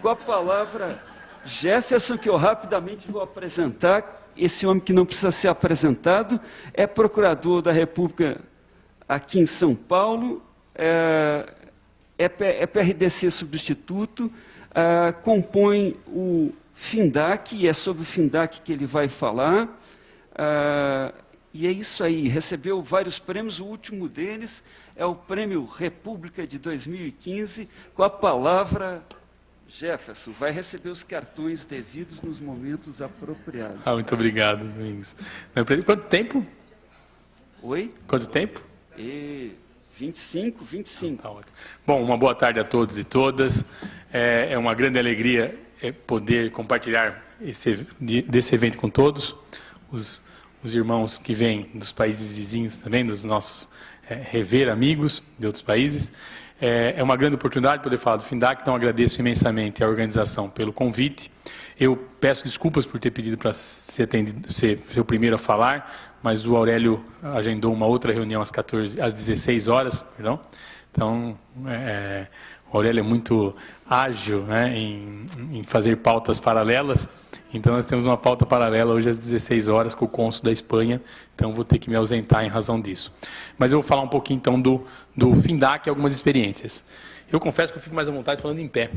Com a palavra, Jefferson, que eu rapidamente vou apresentar. Esse homem que não precisa ser apresentado é procurador da República aqui em São Paulo, é PRDC substituto, compõe o FINDAC, e é sobre o FINDAC que ele vai falar. E é isso aí, recebeu vários prêmios, o último deles é o Prêmio República de 2015, com a palavra... Jefferson, vai receber os cartões devidos nos momentos apropriados. Muito obrigado, Domingos. Quanto tempo? Oi? Quanto tempo? 25. Tá ótimo. Bom, uma boa tarde a todos e todas. É uma grande alegria poder compartilhar desse evento com todos. Os irmãos que vêm dos países vizinhos também, dos nossos rever amigos de outros países. É uma grande oportunidade poder falar do FINDAC, então agradeço imensamente a organização pelo convite. Eu peço desculpas por ter pedido para ser o primeiro a falar, mas o Aurélio agendou uma outra reunião às 16 horas, perdão. Então, o Aurélio é muito ágil, né, em fazer pautas paralelas. Então, nós temos uma pauta paralela hoje às 16 horas com o cônsul da Espanha, então vou ter que me ausentar em razão disso. Mas eu vou falar um pouquinho, então, do FINDAC e algumas experiências. Eu confesso que eu fico mais à vontade falando em pé.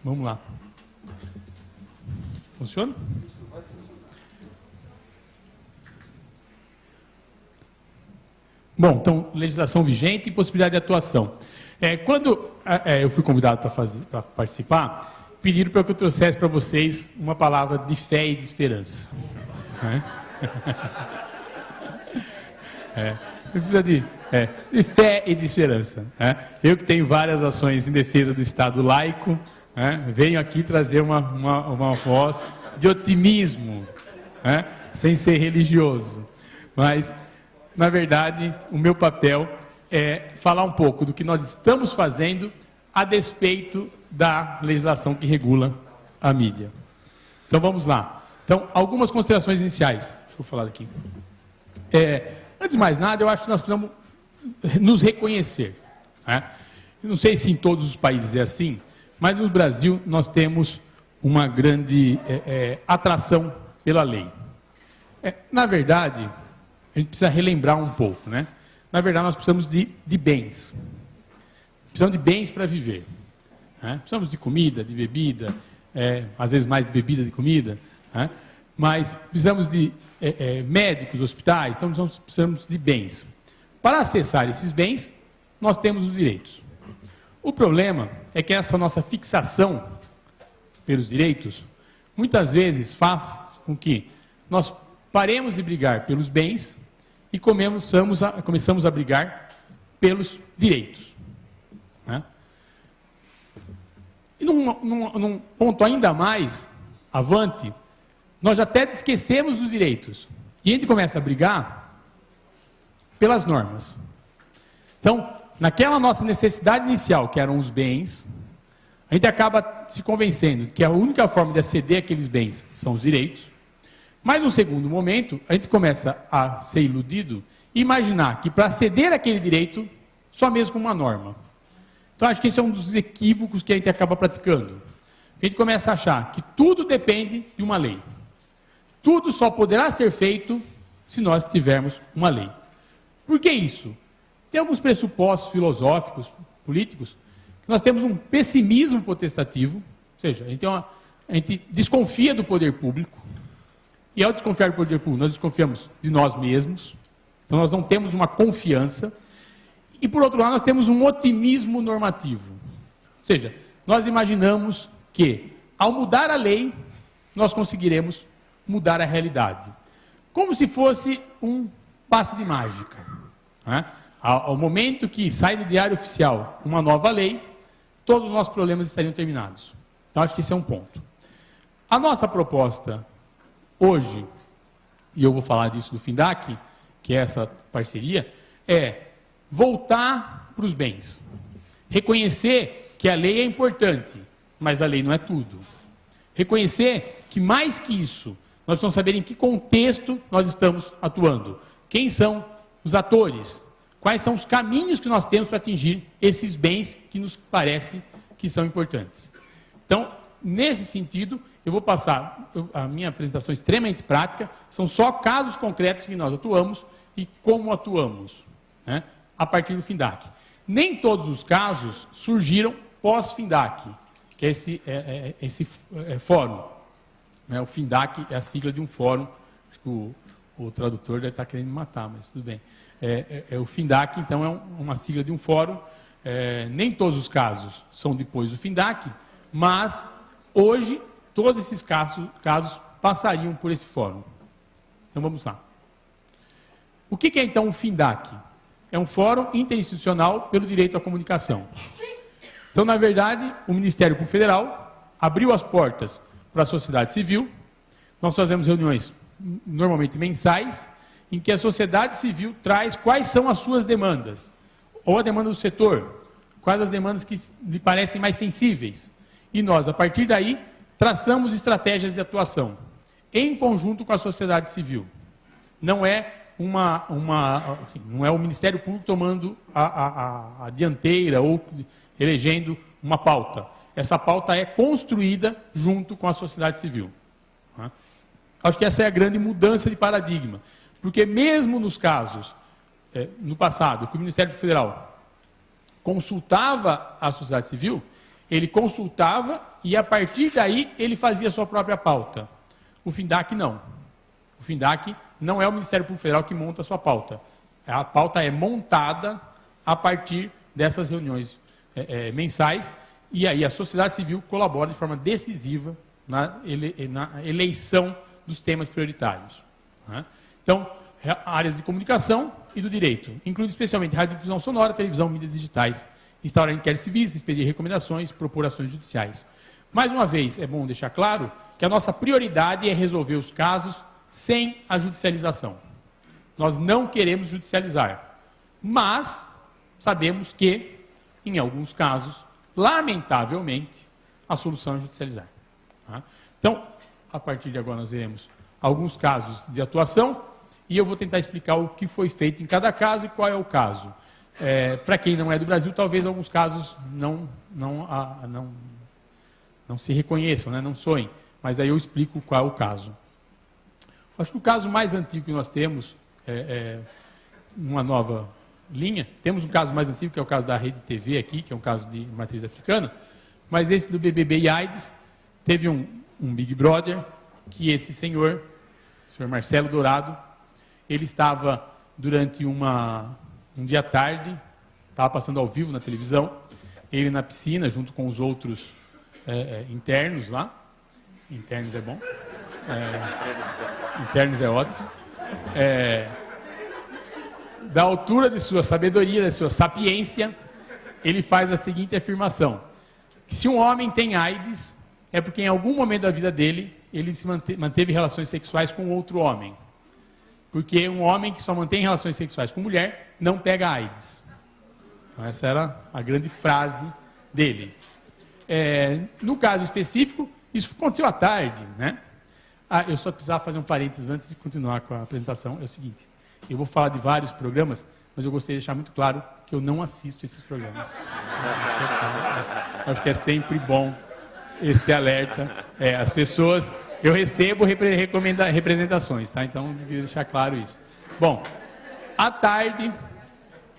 Vamos lá. Funciona? Bom, então, legislação vigente e possibilidade de atuação. Quando eu fui convidado para participar, pediram para que eu trouxesse para vocês uma palavra de fé e de esperança. Precisa de fé e de esperança. Eu que tenho várias ações em defesa do Estado laico, venho aqui trazer uma voz de otimismo, sem ser religioso. Mas, na verdade, o meu papel é falar um pouco do que nós estamos fazendo a despeito da legislação que regula a mídia. Então, vamos lá. Então, algumas considerações iniciais. Deixa eu falar aqui. Antes de mais nada, eu acho que nós precisamos nos reconhecer. Eu não sei se em todos os países é assim, mas no Brasil nós temos uma grande atração pela lei. Na verdade, a gente precisa relembrar um pouco, né? Na verdade, nós precisamos de bens. Precisamos de bens para viver. Precisamos de comida, de bebida, às vezes mais de bebida de comida, mas precisamos de médicos, hospitais, então nós precisamos de bens. Para acessar esses bens, nós temos os direitos. O problema é que essa nossa fixação pelos direitos, muitas vezes faz com que nós paremos de brigar pelos bens e começamos a brigar pelos direitos. E num ponto ainda mais avante, nós até esquecemos dos direitos. E a gente começa a brigar pelas normas. Então, naquela nossa necessidade inicial, que eram os bens, a gente acaba se convencendo que a única forma de aceder àqueles bens são os direitos. Mas, no segundo momento, a gente começa a ser iludido e imaginar que para aceder àquele direito, só mesmo com uma norma. Então, acho que esse é um dos equívocos que a gente acaba praticando. A gente começa a achar que tudo depende de uma lei. Tudo só poderá ser feito se nós tivermos uma lei. Por que isso? Tem alguns pressupostos filosóficos, políticos, que nós temos um pessimismo potestativo, ou seja, a gente desconfia do poder público, e ao desconfiar do poder público, nós desconfiamos de nós mesmos, então nós não temos uma confiança, e por outro lado, nós temos um otimismo normativo. Ou seja, nós imaginamos que, ao mudar a lei, nós conseguiremos mudar a realidade. Como se fosse um passe de mágica. né? Ao momento que sai do Diário Oficial uma nova lei, todos os nossos problemas estariam terminados. Então, acho que esse é um ponto. A nossa proposta hoje, e eu vou falar disso do FINDAC, que é essa parceria, é voltar para os bens. Reconhecer que a lei é importante, mas a lei não é tudo. Reconhecer que, mais que isso, nós precisamos saber em que contexto nós estamos atuando. Quem são os atores? Quais são os caminhos que nós temos para atingir esses bens que nos parece que são importantes. Então, nesse sentido, eu vou passar a minha apresentação extremamente prática, são só casos concretos que nós atuamos e como atuamos, né, a partir do FINDAC. Nem todos os casos surgiram pós-FINDAC, que é esse fórum. Né, o FINDAC é a sigla de um fórum, acho que o tradutor deve estar querendo me matar, mas tudo bem. O FINDAC, então, é uma sigla de um fórum. Nem todos os casos são depois do FINDAC, mas hoje todos esses casos passariam por esse fórum. Então vamos lá. O que é então o FINDAC? É um fórum interinstitucional pelo direito à comunicação. Então, na verdade, o Ministério Público Federal abriu as portas para a sociedade civil. Nós fazemos reuniões normalmente mensais, em que a sociedade civil traz quais são as suas demandas, ou a demanda do setor, quais as demandas que lhe parecem mais sensíveis. E nós, a partir daí, traçamos estratégias de atuação, em conjunto com a sociedade civil. Não é não é o Ministério Público tomando a dianteira ou elegendo uma pauta. Essa pauta é construída junto com a sociedade civil. Acho que essa é a grande mudança de paradigma. Porque mesmo nos casos, no passado, que o Ministério Federal consultava a sociedade civil, ele consultava e, a partir daí, ele fazia a sua própria pauta. O FINDAC não. O FINDAC não é o Ministério Público Federal que monta a sua pauta. A pauta é montada a partir dessas reuniões mensais, e aí a sociedade civil colabora de forma decisiva na eleição dos temas prioritários. Né? Então, áreas de comunicação e do direito, incluindo especialmente radiodifusão sonora, televisão, mídias digitais, instaurar inquéritos civis, expedir recomendações, propor ações judiciais. Mais uma vez, é bom deixar claro que a nossa prioridade é resolver os casos sem a judicialização. Nós não queremos judicializar, mas sabemos que, em alguns casos, lamentavelmente, a solução é judicializar. Tá? Então, a partir de agora nós veremos alguns casos de atuação e eu vou tentar explicar o que foi feito em cada caso e qual é o caso. Para quem não é do Brasil, talvez alguns casos não se reconheçam, né? Não soem, mas aí eu explico qual é o caso. Acho que o caso mais antigo que nós temos uma nova linha. Temos um caso mais antigo, que é o caso da Rede TV aqui, que é um caso de matriz africana, mas esse do BBB e AIDS, teve um Big Brother, que esse senhor Marcelo Dourado, ele estava durante um dia à tarde, estava passando ao vivo na televisão, ele na piscina, junto com os outros internos lá. Internos é bom. Internos é ótimo. Da altura de sua sabedoria, da sua sapiência, ele faz a seguinte afirmação: que se um homem tem AIDS, é porque em algum momento da vida dele, ele manteve relações sexuais com outro homem. Porque um homem que só mantém relações sexuais com mulher, não pega AIDS. Então, essa era a grande frase dele. No caso específico, isso aconteceu à tarde, né? Eu só precisava fazer um parênteses antes de continuar com a apresentação. É o seguinte: eu vou falar de vários programas, mas eu gostaria de deixar muito claro que eu não assisto esses programas. Acho que é sempre bom esse alerta. As pessoas... Eu recebo representações, tá? Então, eu devia deixar claro isso. Bom, à tarde,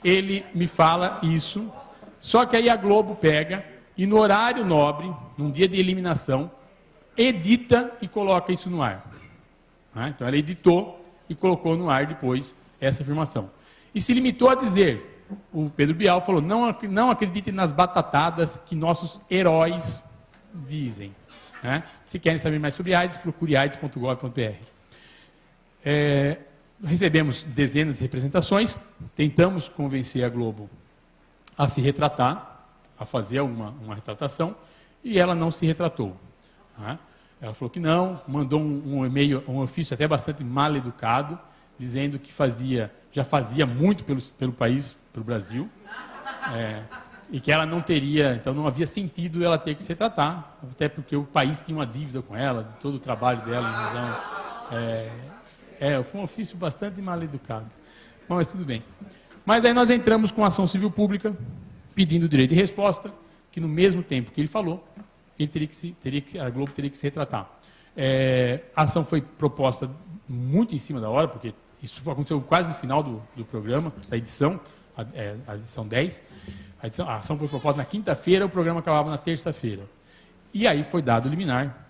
ele me fala isso, só que aí a Globo pega e, no horário nobre, num dia de eliminação, edita e coloca isso no ar. Então, ela editou e colocou no ar depois essa afirmação. E se limitou a dizer, o Pedro Bial falou, não acreditem nas batatadas que nossos heróis dizem. Se querem saber mais sobre AIDS, procure aids.gov.br. recebemos dezenas de representações, tentamos convencer a Globo a se retratar, a fazer uma retratação, e ela não se retratou. Né? Ela falou que não, mandou um e-mail, um ofício até bastante mal educado, dizendo que já fazia muito pelo país, pelo Brasil, e que ela não teria, então não havia sentido ela ter que se retratar, até porque o país tinha uma dívida com ela, de todo o trabalho dela. Então, foi um ofício bastante mal educado. Bom, mas tudo bem. Mas aí nós entramos com ação civil pública, pedindo direito de resposta, que no mesmo tempo que ele falou, a Globo teria que se retratar. A ação foi proposta muito em cima da hora, porque isso aconteceu quase no final do programa, da edição, a edição 10. A ação foi proposta na quinta-feira, o programa acabava na terça-feira. E aí foi dado o liminar,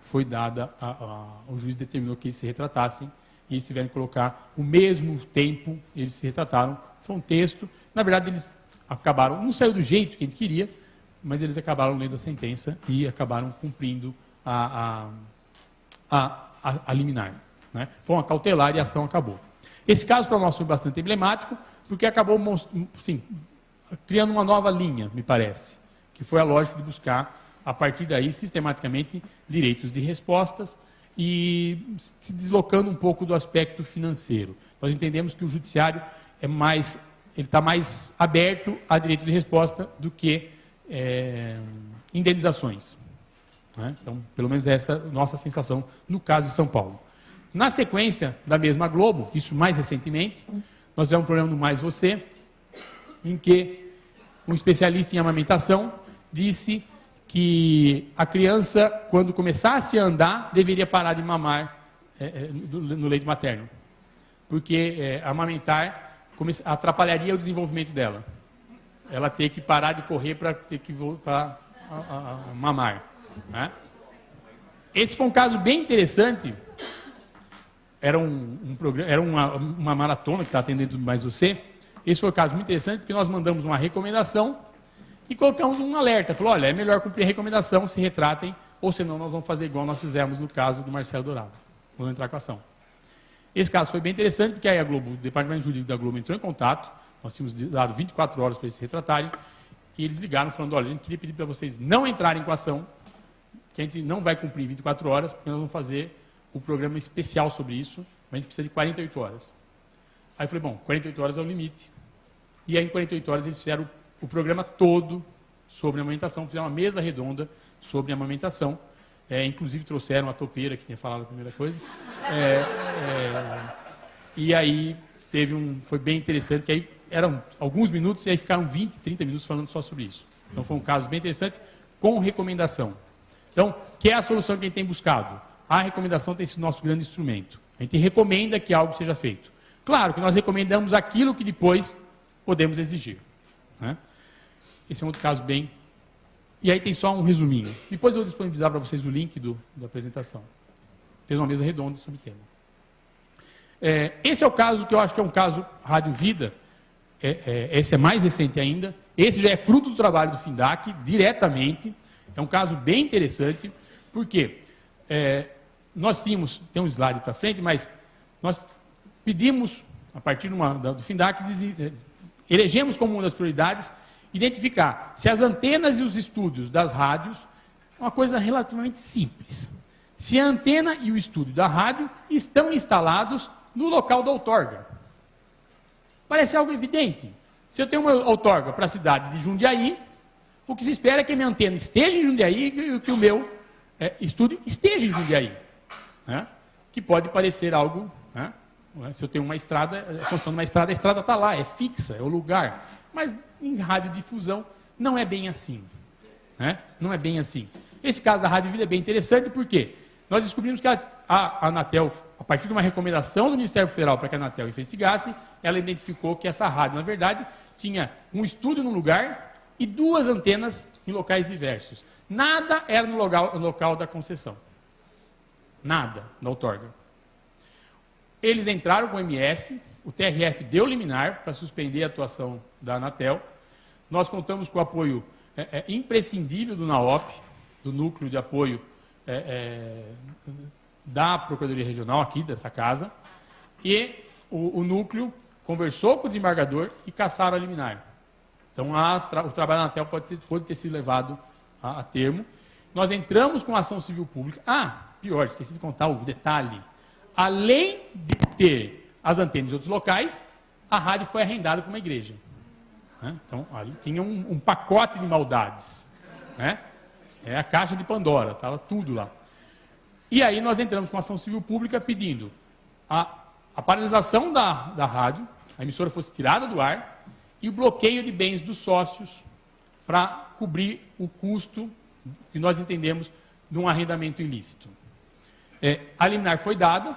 o juiz determinou que eles se retratassem, e eles tiveram que colocar o mesmo tempo, eles se retrataram. Foi um texto, na verdade eles acabaram, não saiu do jeito que a gente queria, mas eles acabaram lendo a sentença e acabaram cumprindo a liminar. Né? Foi uma cautelar e a ação acabou. Esse caso para nós foi bastante emblemático, porque acabou assim, criando uma nova linha, me parece, que foi a lógica de buscar, a partir daí, sistematicamente, direitos de respostas e se deslocando um pouco do aspecto financeiro. Nós entendemos que o judiciário ele está mais aberto a direito de resposta do que indenizações. Né? Então, pelo menos essa é a nossa sensação no caso de São Paulo. Na sequência da mesma Globo, isso mais recentemente, nós tivemos um problema no Mais Você, em que um especialista em amamentação disse que a criança, quando começasse a andar, deveria parar de mamar no leite materno, porque amamentar atrapalharia o desenvolvimento dela. Ela ter que parar de correr para ter que voltar a mamar. Né? Esse foi um caso bem interessante. Era uma maratona que está atendendo Mais Você. Esse foi um caso muito interessante, porque nós mandamos uma recomendação e colocamos um alerta. Falou, olha, é melhor cumprir a recomendação, se retratem, ou senão nós vamos fazer igual nós fizemos no caso do Marcelo Dourado. Vamos entrar com a ação. Esse caso foi bem interessante, porque aí a Globo, o Departamento Jurídico da Globo entrou em contato, nós tínhamos dado 24 horas para eles se retratarem, e eles ligaram falando, olha, a gente queria pedir para vocês não entrarem com a ação, que a gente não vai cumprir 24 horas, porque nós vamos fazer o programa especial sobre isso, mas a gente precisa de 48 horas. Aí eu falei, bom, 48 horas é o limite. E aí em 48 horas eles fizeram o programa todo sobre amamentação, fizeram uma mesa redonda sobre amamentação, inclusive trouxeram a topeira, que tinha falado a primeira coisa, e aí foi bem interessante, que aí eram alguns minutos e aí ficaram 20, 30 minutos falando só sobre isso. Então foi um caso bem interessante, com recomendação. Então, que é a solução que a gente tem buscado? A recomendação tem sido nosso grande instrumento. A gente recomenda que algo seja feito. Claro que nós recomendamos aquilo que depois podemos exigir. Né? Esse é um outro caso bem... E aí tem só um resuminho. Depois eu vou disponibilizar para vocês o link da apresentação. Fez uma mesa redonda sobre o tema. Esse é o caso que eu acho que é um caso Rádio Vida. Esse é mais recente ainda. Esse já é fruto do trabalho do FINDAC, diretamente. É um caso bem interessante, porque nós tem um slide para frente, mas nós pedimos, a partir do FINDAC, elegemos como uma das prioridades identificar se as antenas e os estúdios das rádios é uma coisa relativamente simples. Se a antena e o estúdio da rádio estão instalados no local da outorga. Parece algo evidente. Se eu tenho uma outorga para a cidade de Jundiaí, o que se espera é que a minha antena esteja em Jundiaí e que o meu estúdio esteja em Jundiaí. Né? Que pode parecer algo... Né? Se eu tenho uma estrada, a função de uma estrada, a estrada está lá, é fixa, é o lugar. Mas em radiodifusão não é bem assim. Né? Não é bem assim. Esse caso da Rádio Vida é bem interessante porque nós descobrimos que a Anatel, a partir de uma recomendação do Ministério Federal para que a Anatel investigasse, ela identificou que essa rádio, na verdade, tinha um estúdio num lugar e 2 antenas em locais diversos. Nada era no local da concessão. Nada na outorga. Eles entraram com o MS, o TRF deu liminar para suspender a atuação da Anatel. Nós contamos com o apoio imprescindível do NAOP, do Núcleo de Apoio da Procuradoria Regional aqui, dessa casa, e o núcleo conversou com o desembargador e cassaram a liminar. Então, o trabalho na Anatel pode ter sido levado a termo. Nós entramos com a ação civil pública. Pior, esqueci de contar o detalhe. Além de ter as antenas em outros locais, a rádio foi arrendada para uma igreja. Então, ali tinha um pacote de maldades. É a caixa de Pandora, estava tudo lá. E aí nós entramos com a ação civil pública pedindo a paralisação da rádio, a emissora fosse tirada do ar, e o bloqueio de bens dos sócios para cobrir o custo que nós entendemos de um arrendamento ilícito. A liminar foi dada,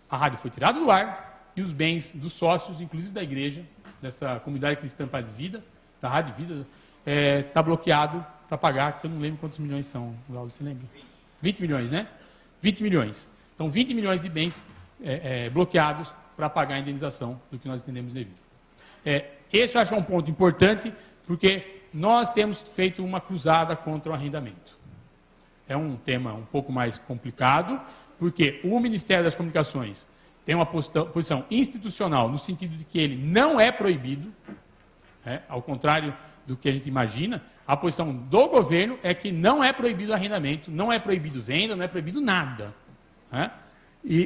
a rádio foi tirada do ar e os bens dos sócios, inclusive da igreja, dessa comunidade cristã Paz e Vida, da Rádio Vida, está bloqueado para pagar, que eu não lembro quantos milhões são, Lauro, você lembra? 20 milhões, né? 20 milhões. Então, 20 milhões de bens bloqueados para pagar a indenização do que nós entendemos devido. Esse eu acho um ponto importante, porque nós temos feito uma cruzada contra o arrendamento. É um tema um pouco mais complicado, porque o Ministério das Comunicações tem uma posição institucional, no sentido de que ele não é proibido, ao contrário do que a gente imagina, a posição do governo é que não é proibido arrendamento, não é proibido venda, não é proibido nada.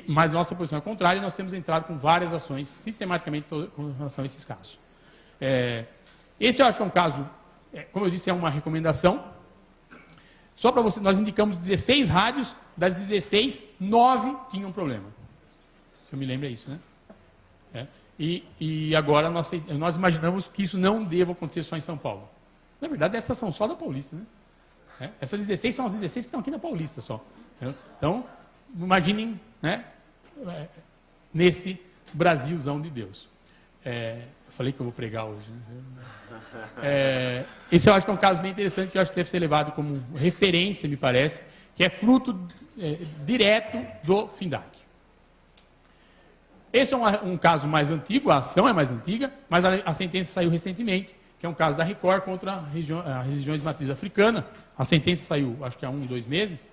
Mas nossa posição é contrária e nós temos entrado com várias ações, sistematicamente, com relação a esses casos. Esse eu acho que é um caso, como eu disse, é uma recomendação. Só para você, nós indicamos 16 rádios, das 16, 9 tinham problema. Se eu me lembro é isso, né? E agora nós imaginamos que isso não deva acontecer só em São Paulo. Na verdade, essas são só da Paulista, né? Essas 16 são as 16 que estão aqui na Paulista só. Então, imaginem, né, nesse Brasilzão de Deus. Eu falei que eu vou pregar hoje. Né? Esse eu acho que é um caso bem interessante, que eu acho que deve ser levado como referência, me parece, que é fruto direto do FINDAC. Esse é um caso mais antigo, a ação é mais antiga, mas a sentença saiu recentemente, que é um caso da Record contra as regiões de matriz africana. A sentença saiu, acho que há 1, 2 meses,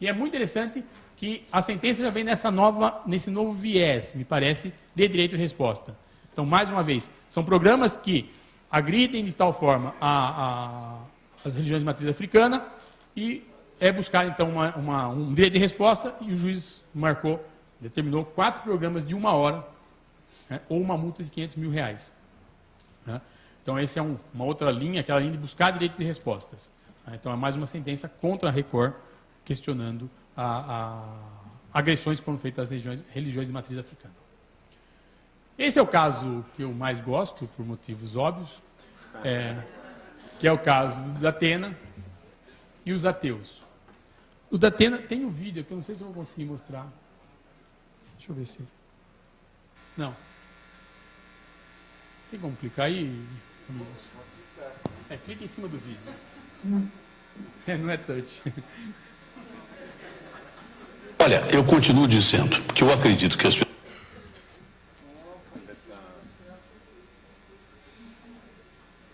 e é muito interessante que a sentença já vem nesse novo viés, me parece, de direito e resposta. Então, mais uma vez, são programas que agridem de tal forma as religiões de matriz africana e buscar, então, um direito de resposta, e o juiz determinou 4 programas de 1 hora, né, ou uma multa de R$500 mil. Né? Então, essa é uma outra linha, aquela linha de buscar direito de respostas. Então, é mais uma sentença contra a Record, questionando agressões que foram feitas às religiões de matriz africana. Esse é o caso que eu mais gosto, por motivos óbvios, que é o caso do Datena e os ateus. O Datena tem um vídeo, que eu não sei se eu vou conseguir mostrar. Deixa eu ver se... Não. Tem como clicar aí? Clica em cima do vídeo. Não é touch. Olha, eu continuo dizendo que eu acredito que as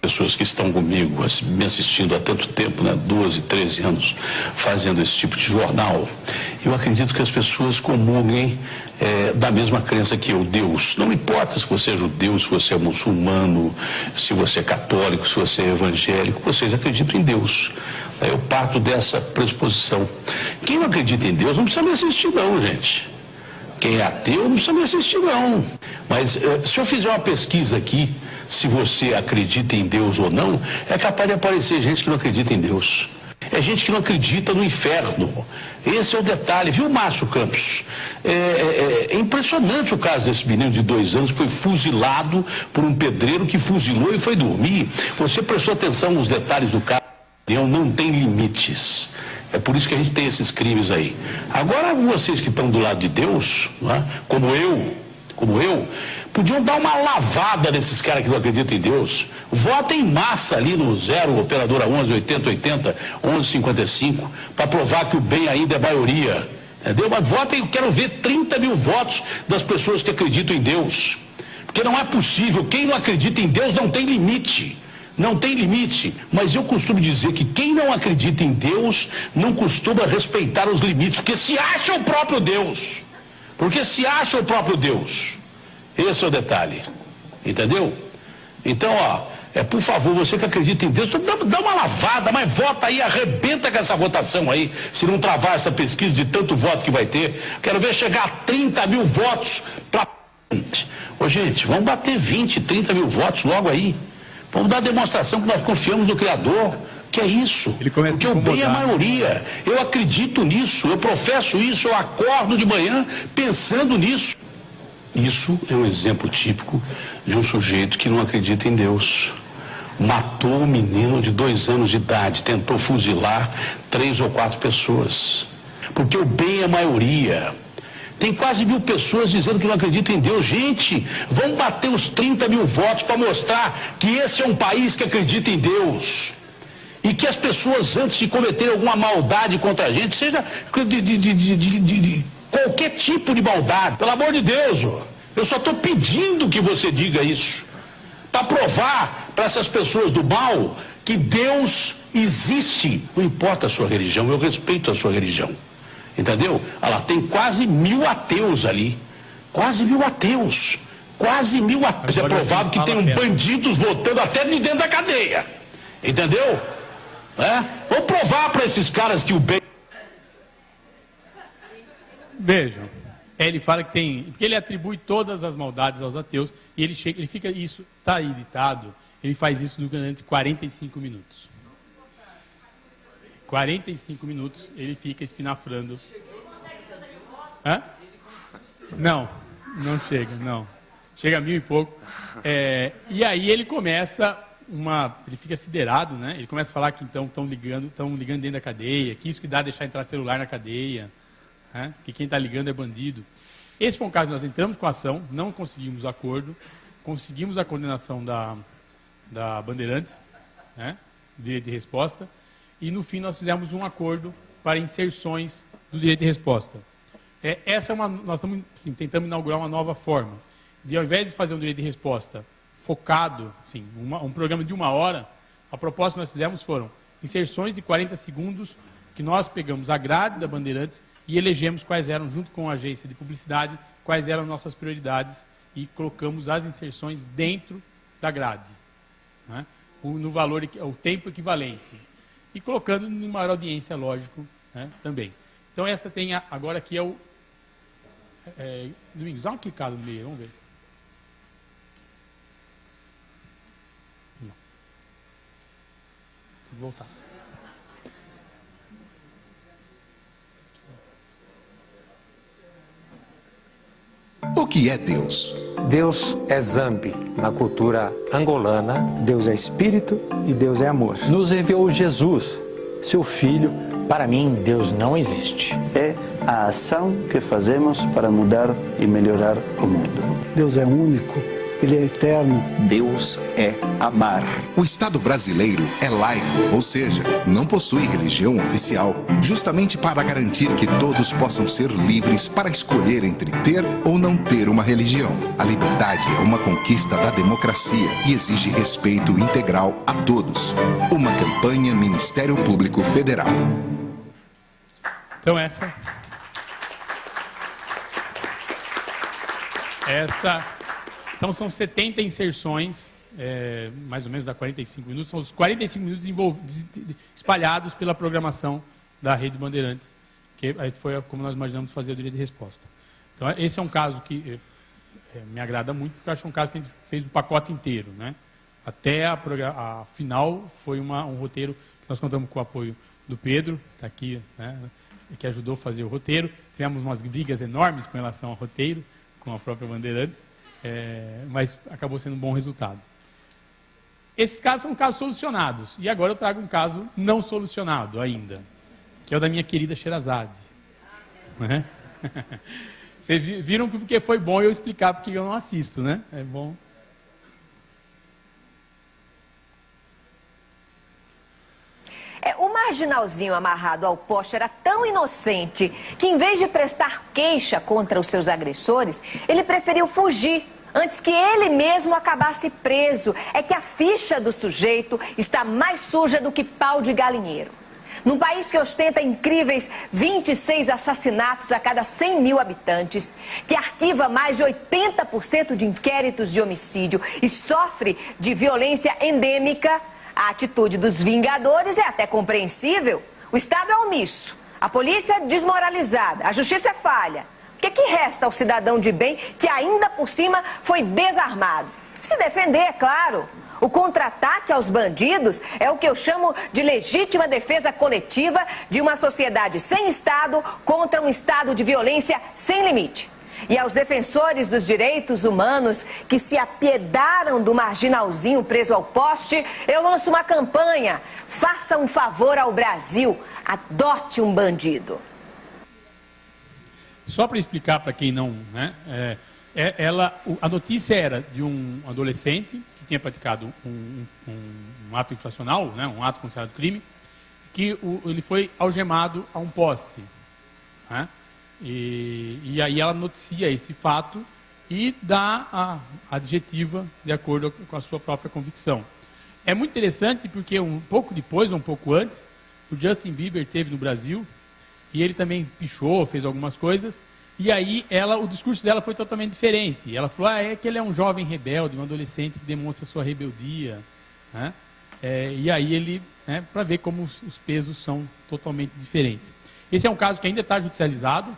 pessoas que estão comigo, me assistindo há tanto tempo, né, 12, 13 anos, fazendo esse tipo de jornal, eu acredito que as pessoas comunguem da mesma crença que eu, Deus. Não importa se você é judeu, se você é muçulmano, se você é católico, se você é evangélico, vocês acreditam em Deus. Eu parto dessa pressuposição. Quem não acredita em Deus não precisa me assistir não, gente. Quem é ateu não precisa me assistir não. Mas se eu fizer uma pesquisa aqui, se você acredita em Deus ou não, é capaz de aparecer gente que não acredita em Deus. É gente que não acredita no inferno. Esse é o detalhe, viu, Márcio Campos? É impressionante o caso desse menino de 2 anos que foi fuzilado por um pedreiro que fuzilou e foi dormir. Você prestou atenção nos detalhes do caso? Não tem limites. É por isso que a gente tem esses crimes aí. Agora, vocês que estão do lado de Deus, não é? como eu, podiam dar uma lavada nesses caras que não acreditam em Deus. Votem em massa ali no 0, operadora 11, 8080, 1155, para provar que o bem ainda é maioria. Entendeu? Mas votem, eu quero ver 30 mil votos das pessoas que acreditam em Deus. Porque não é possível, quem não acredita em Deus não tem limite. Não tem limite, mas eu costumo dizer que quem não acredita em Deus não costuma respeitar os limites, porque se acha o próprio Deus. Porque se acha o próprio Deus. Esse é o detalhe. Entendeu? Então, por favor, você que acredita em Deus, dá uma lavada, mas vota aí, arrebenta com essa votação aí, se não travar essa pesquisa de tanto voto que vai ter. Quero ver chegar a 30 mil votos para... Ô, gente, vamos bater 20, 30 mil votos logo aí. Vamos dar a demonstração que nós confiamos no Criador. Que é isso? Porque o bem é a maioria. Eu acredito nisso, eu professo isso, eu acordo de manhã pensando nisso. Isso é um exemplo típico de um sujeito que não acredita em Deus. Matou um menino de 2 anos de idade, tentou fuzilar 3 ou 4 pessoas. Porque o bem é a maioria. Tem quase 1000 pessoas dizendo que não acreditam em Deus. Gente, vamos bater os 30 mil votos para mostrar que esse é um país que acredita em Deus. E que as pessoas, antes de cometerem alguma maldade contra a gente, seja de qualquer tipo de maldade, pelo amor de Deus, eu só estou pedindo que você diga isso, para provar para essas pessoas do mal que Deus existe, não importa a sua religião, eu respeito a sua religião, entendeu? Ela tem quase 1000 ateus ali, quase 1000 ateus, quase 1000 ateus. É provável que tenham bandidos votando até de dentro da cadeia, entendeu? Vou provar para esses caras que o bem... Vejam, ele fala que tem... Porque ele atribui todas as maldades aos ateus e ele fica... Isso está editado, ele faz isso durante 45 minutos. 45 minutos ele fica espinafrando. Não chega, não. Chega a 1000 e pouco. E aí ele começa... Ele fica siderado, né? Ele começa a falar que então estão ligando dentro da cadeia, que isso que dá deixar entrar celular na cadeia, né? Que quem está ligando é bandido. Esse foi um caso que nós entramos com a ação, não conseguimos acordo, conseguimos a condenação da Bandeirantes, né? Direito de resposta, e no fim nós fizemos um acordo para inserções do direito de resposta. Nós estamos tentando inaugurar uma nova forma. De, ao invés de fazer um direito de resposta focado, sim, um programa de 1 hora, a proposta que nós fizemos foram inserções de 40 segundos, que nós pegamos a grade da Bandeirantes e elegemos quais eram, junto com a agência de publicidade, quais eram nossas prioridades e colocamos as inserções dentro da grade, né? No valor, o tempo equivalente. E colocando em maior audiência, lógico, né, também. Então essa tem, agora aqui é o... Domingos, dá uma clicada no meio, vamos ver. Vou voltar. O que é Deus? Deus é Zambi, na cultura angolana. Deus é espírito e Deus é amor. Nos enviou Jesus, seu Filho. Para mim, Deus não existe. É a ação que fazemos para mudar e melhorar o mundo. Deus é único, Ele é eterno. Deus é amar. O Estado brasileiro é laico, ou seja, não possui religião oficial, justamente para garantir que todos possam ser livres para escolher entre ter ou não ter uma religião. A liberdade é uma conquista da democracia e exige respeito integral a todos. Uma campanha Ministério Público Federal. Então Então são 70 inserções, mais ou menos dá 45 minutos, são os 45 minutos espalhados pela programação da Rede Bandeirantes, que foi como nós imaginamos fazer o direito de resposta. Então esse é um caso que me agrada muito, porque eu acho um caso que a gente fez o pacote inteiro, né? Até a final foi um roteiro que nós contamos com o apoio do Pedro, está aqui, né, que ajudou a fazer o roteiro. Tivemos umas brigas enormes com relação ao roteiro, com a própria Bandeirantes, mas acabou sendo um bom resultado. Esses casos são casos solucionados. E agora eu trago um caso não solucionado ainda, que é o da minha querida Sherazade. Né? Vocês viram porque foi bom eu explicar porque eu não assisto, né? É bom. O marginalzinho amarrado ao poste era tão inocente que, em vez de prestar queixa contra os seus agressores, ele preferiu fugir antes que ele mesmo acabasse preso. É que a ficha do sujeito está mais suja do que pau de galinheiro. Num país que ostenta incríveis 26 assassinatos a cada 100 mil habitantes, que arquiva mais de 80% de inquéritos de homicídio e sofre de violência endêmica, a atitude dos vingadores é até compreensível. O Estado é omisso, a polícia é desmoralizada, a justiça é falha. O que resta ao cidadão de bem que ainda por cima foi desarmado? Se defender, é claro. O contra-ataque aos bandidos é o que eu chamo de legítima defesa coletiva de uma sociedade sem Estado contra um Estado de violência sem limite. E aos defensores dos direitos humanos que se apiedaram do marginalzinho preso ao poste, eu lanço uma campanha. Faça um favor ao Brasil, adote um bandido. Só para explicar para quem não... a notícia era de um adolescente que tinha praticado um ato infracional, né, um ato considerado crime, que ele foi algemado a um poste. Né, e aí ela noticia esse fato e dá a adjetiva de acordo com a sua própria convicção. É muito interessante porque um pouco depois, ou um pouco antes, o Justin Bieber esteve no Brasil e ele também pichou, fez algumas coisas. E aí o discurso dela foi totalmente diferente. Ela falou, é que ele é um jovem rebelde, um adolescente que demonstra sua rebeldia. Né? E aí ele, para ver como os pesos são totalmente diferentes. Esse é um caso que ainda está judicializado,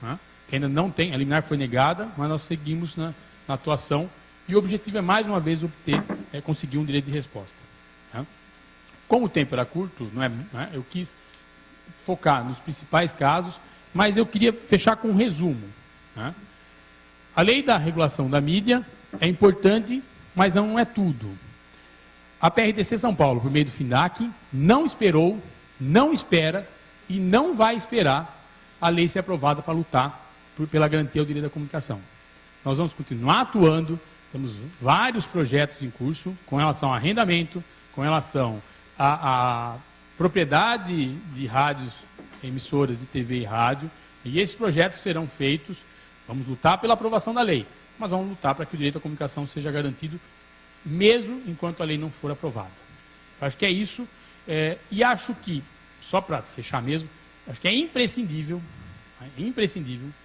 né? Que ainda não tem, a liminar foi negada, mas nós seguimos na atuação. E o objetivo é, mais uma vez, conseguir um direito de resposta. Né? Como o tempo era curto, eu quis focar nos principais casos, mas eu queria fechar com um resumo. Né? A lei da regulação da mídia é importante, mas não é tudo. A PRDC São Paulo, por meio do FINAC, não esperou, não espera e não vai esperar a lei ser aprovada para lutar pela garantia ao direito da comunicação. Nós vamos continuar atuando, temos vários projetos em curso com relação a arrendamento, com relação a propriedade de rádios, emissoras de TV e rádio, e esses projetos serão feitos, vamos lutar pela aprovação da lei, mas vamos lutar para que o direito à comunicação seja garantido, mesmo enquanto a lei não for aprovada. Eu acho que é isso, e acho que, só para fechar mesmo, acho que é imprescindível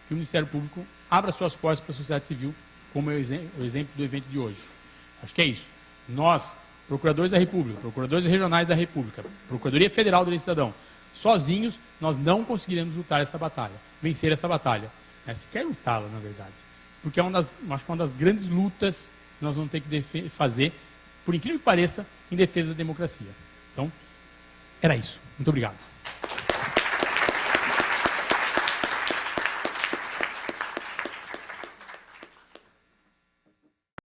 que o Ministério Público abra suas portas para a sociedade civil, como é o exemplo do evento de hoje. Acho que é isso. Nós, procuradores da República, procuradores regionais da República, Procuradoria Federal do Direito Cidadão, sozinhos, nós não conseguiremos lutar essa batalha, vencer essa batalha. Se quer lutá-la, na verdade. Porque acho que uma das grandes lutas que nós vamos ter que fazer, por incrível que pareça, em defesa da democracia. Então, era isso. Muito obrigado.